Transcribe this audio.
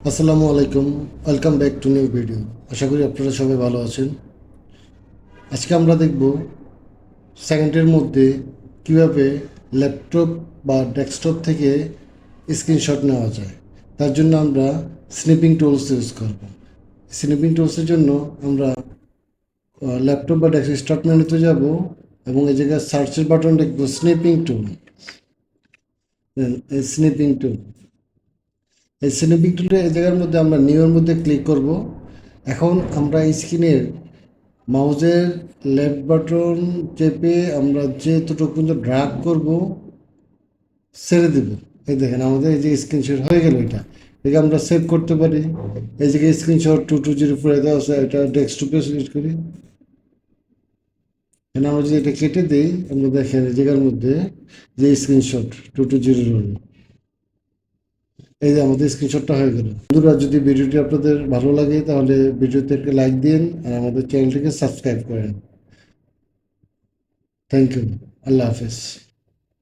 আসসালামু আলাইকুম, welcome back to new video. আশা করি আপনারা সবাই ভালো আছেন। আজকে আমরা দেখব সেকেন্ডের মধ্যে কিভাবে ল্যাপটপ বা ডেস্কটপ থেকে স্ক্রিনশট নেওয়া যায়। তার জন্য আমরা স্নিপিং টুলস ইউজ করব। স্নিপিং টুলসের জন্য আমরা ল্যাপটপ বা ডেস্ক স্টার্ট মেনুতে যাব এবং এই জায়গায় সার্চের বাটন লিখব স্নিপিং টুল। স্নিপিং টুল, এই স্নিপিং টুলের এই জায়গার মধ্যে আমরা নিউর মধ্যে ক্লিক করব। এখন আমরা স্ক্রিনের মাউজের লেফট বাটন চেপে আমরা যতটুকু পর্যন্ত ড্রাগ করব ছেড়ে দেব। এই দেখেন আমাদের এই যে স্ক্রিনশট হয়ে গেল। এটাকে আমরা সেভ করতে পারি। এই জায়গায় স্ক্রিনশট 2204 দেওয়া আছে, এটা ডেস্কটপে সিলেক্ট করি। এখানে আমরা যদি এটা কেটে দিই, আমরা দেখেন এই জায়গার মধ্যে যে স্ক্রিনশট 2201, এই যে আমাদের স্ক্রিনশটটা হয়ে গেল। বন্ধুরা, যদি ভিডিওটি আপনাদের ভালো লাগে তাহলে ভিডিওতে একটা লাইক দিন আর আমাদের চ্যানেলটিকে সাবস্ক্রাইব করেন। Thank you. আল্লাহ হাফেজ।